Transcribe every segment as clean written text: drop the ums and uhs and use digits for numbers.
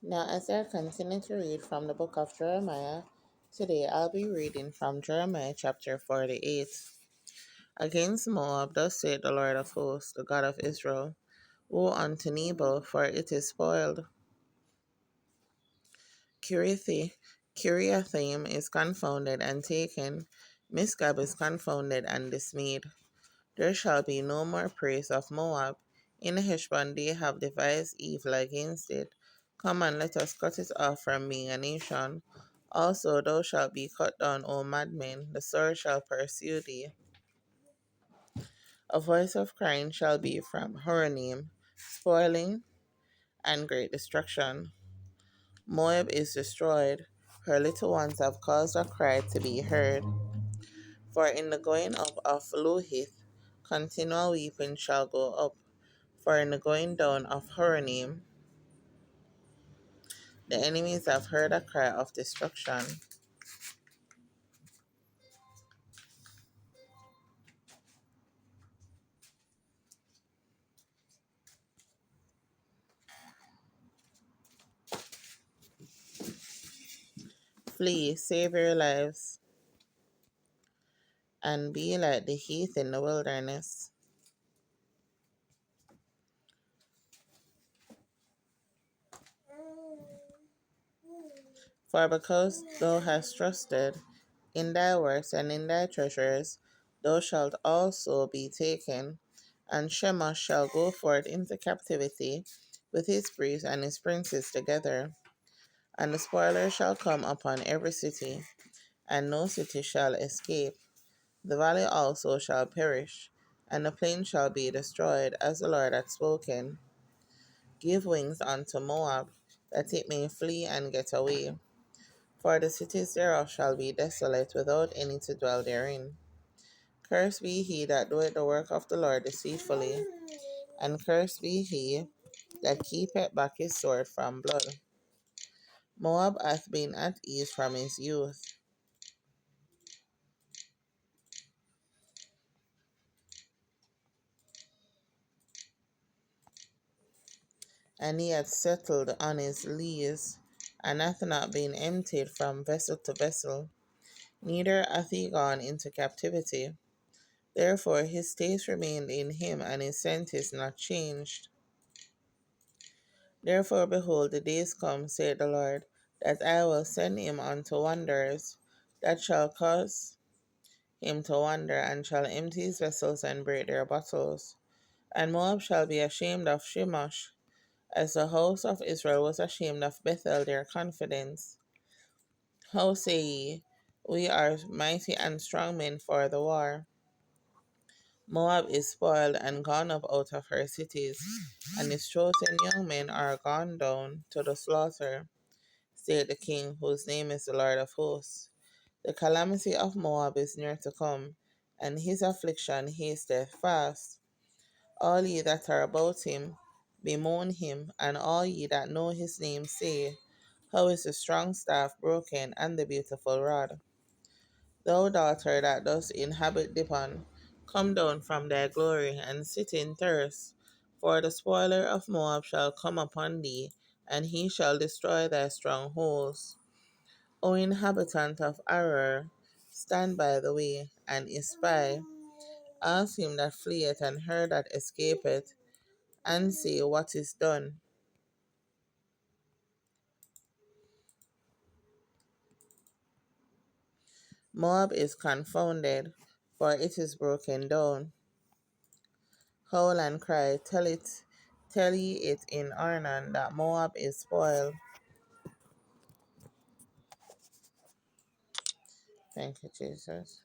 Now, as I continue to read from the book of Jeremiah, today I'll be reading from Jeremiah chapter 48. Against Moab, thus saith the Lord of hosts, the God of Israel: Woe unto Nebo, for it is spoiled. Kiriathaim is confounded and taken. Misgab is confounded and dismayed. There shall be no more praise of Moab. In Heshbon they have devised evil against it. Come and let us cut it off from being a nation. Also thou shalt be cut down, O madmen, the sword shall pursue thee. A voice of crying shall be from Horonaim, spoiling and great destruction. Moab is destroyed. Her little ones have caused a cry to be heard. For in the going up of Luhith, continual weeping shall go up. For in the going down of Horonaim, the enemies have heard a cry of destruction. Flee, save your lives, and be like the heath in the wilderness. For because thou hast trusted in thy works and in thy treasures, thou shalt also be taken. And Shema shall go forth into captivity with his priests and his princes together. And the spoiler shall come upon every city, and no city shall escape. The valley also shall perish, and the plain shall be destroyed, as the Lord hath spoken. Give wings unto Moab, that it may flee and get away. For the cities thereof shall be desolate, without any to dwell therein. Cursed be he that doeth the work of the Lord deceitfully, and cursed be he that keepeth back his sword from blood. Moab hath been at ease from his youth, and he hath settled on his lees, and hath not been emptied from vessel to vessel, neither hath he gone into captivity. Therefore his taste remained in him, and his scent is not changed. Therefore, behold, the days come, saith the Lord, that I will send him unto wanderers, that shall cause him to wander, and shall empty his vessels and break their bottles. And Moab shall be ashamed of Shemosh, as the house of Israel was ashamed of Bethel their confidence. How say ye, we are mighty and strong men for the war? Moab is spoiled and gone up out of her cities, and his chosen young men are gone down to the slaughter, said the King, whose name is the Lord of hosts. The calamity of Moab is near to come, and his affliction hasteth fast. All ye that are about him bemoan him, and all ye that know his name say, how is the strong staff broken, and the beautiful rod? Thou daughter that dost inhabit Dibon, come down from thy glory, and sit in thirst. For the spoiler of Moab shall come upon thee, and he shall destroy thy strongholds. O inhabitant of Arar, stand by the way, and espy. Ask him that fleeth, and her that escapeth, and say what is done. Moab is confounded, for it is broken down. Howl and cry, tell ye it in Arnon, that Moab is spoiled. Thank you, Jesus.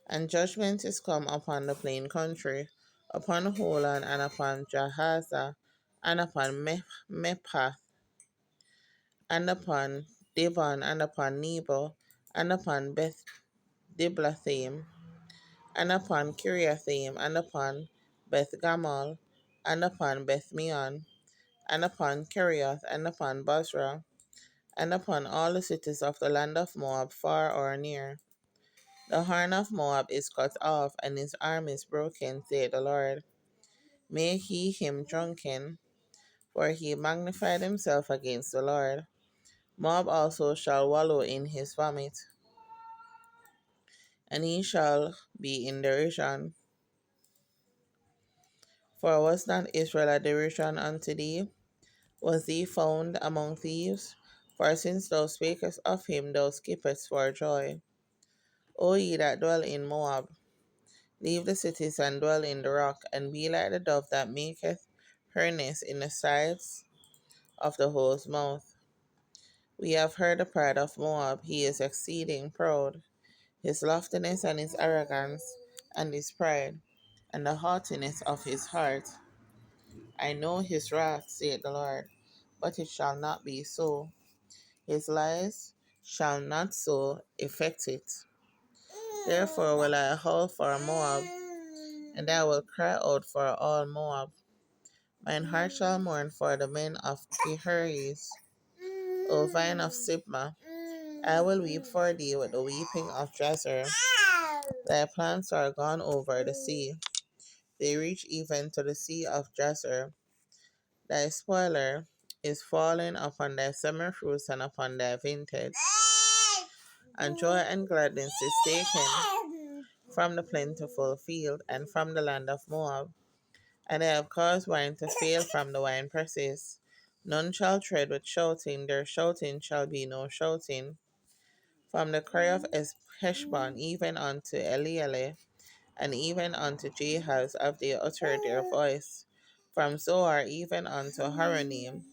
And judgment is come upon the plain country, upon Holon, and upon Jahaza, and upon Mephath, and upon Dibon, and upon Nebo, and upon Beth Diblathaim, and upon Kiriathaim, and upon Beth Gamal, and upon Beth Meon, and upon Kerioth, and upon Basra, and upon all the cities of the land of Moab, far or near. The horn of Moab is cut off, and his arm is broken, saith the Lord. Make ye him drunken, for he magnified himself against the Lord. Moab also shall wallow in his vomit, and he shall be in derision. For was not Israel a derision unto thee? Was he found among thieves? For since thou spakest of him, thou skippest for joy. O ye that dwell in Moab, leave the cities and dwell in the rock, and be like the dove that maketh her nest in the sides of the hole's mouth. We have heard the pride of Moab. He is exceeding proud. His loftiness and his arrogance and his pride, and the haughtiness of his heart. I know his wrath, saith the Lord, but it shall not be so. His lies shall not so effect it. Therefore will I howl for Moab, and I will cry out for all Moab. Mine heart shall mourn for the men of Kehires, O vine of Sibmah. I will weep for thee with the weeping of Jazer. Thy plants are gone over the sea. They reach even to the sea of Jazer. Thy spoiler is fallen upon thy summer fruits and upon thy vintage. And joy and gladness is taken from the plentiful field and from the land of Moab. And I have caused wine to fail from the wine presses. None shall tread with shouting, their shouting shall be no shouting. From the cry of Heshbon even unto Elealeh, and even unto Jahaz have they uttered their voice. From Zoar even unto Horonaim,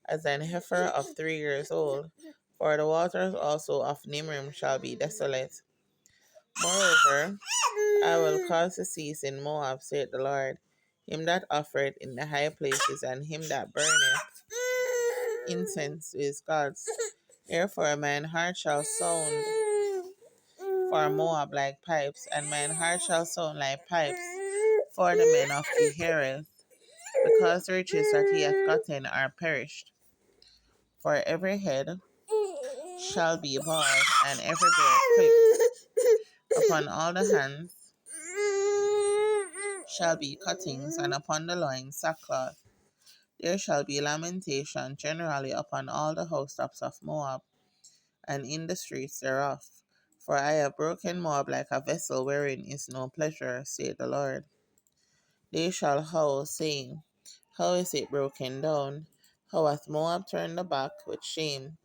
as an heifer of 3 years old. For the waters also of Nimrim shall be desolate. Moreover, I will cause to cease in Moab, saith the Lord, him that offereth in the high places, and him that burneth incense to his gods. Therefore mine heart shall sound for Moab like pipes, and mine heart shall sound like pipes for the men of Kehireth, because the riches that he hath gotten are perished. For every head shall be bald, and every beard clipped. Upon all the hands shall be cuttings, and upon the loins sackcloth. There shall be lamentation generally upon all the housetops of Moab, and in the streets thereof. For I have broken Moab like a vessel wherein is no pleasure, saith the Lord. They shall howl, saying, how is it broken down? How hath Moab turned the back with shame?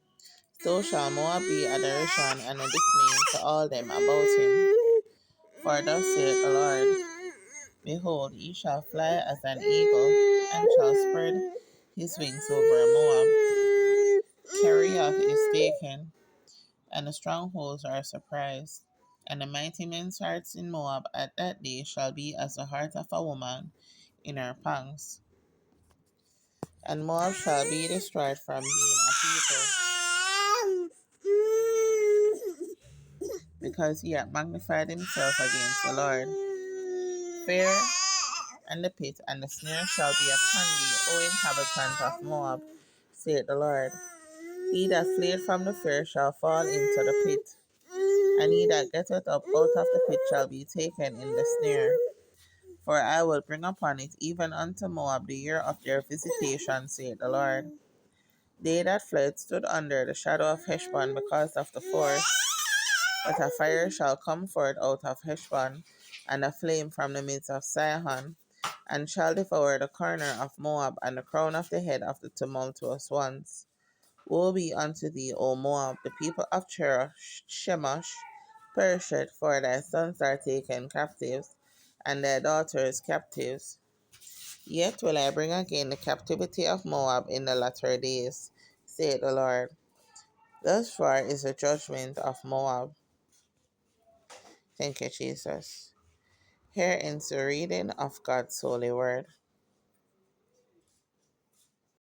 So shall Moab be a derision and a dismay to all them about him. For thus saith the Lord, behold, he shall fly as an eagle, and shall spread his wings over Moab. Kerioth is taken, and the strongholds are surprised. And the mighty men's hearts in Moab at that day shall be as the heart of a woman in her pangs. And Moab shall be destroyed from being a people, because he hath magnified himself against the Lord. Fear and the pit and the snare shall be upon thee, O inhabitant of Moab, saith the Lord. He that fleeth from the fear shall fall into the pit, and he that getteth up out of the pit shall be taken in the snare. For I will bring upon it even unto Moab the year of their visitation, saith the Lord. They that fled stood under the shadow of Heshbon because of the forest. But a fire shall come forth out of Heshbon, and a flame from the midst of Sihon, and shall devour the corner of Moab, and the crown of the head of the tumultuous ones. Woe be unto thee, O Moab! The people of Chemosh perished, for thy sons are taken captives, and thy daughters captives. Yet will I bring again the captivity of Moab in the latter days, saith the Lord. Thus far is the judgment of Moab. Thank you, Jesus. Here ends the reading of God's holy word.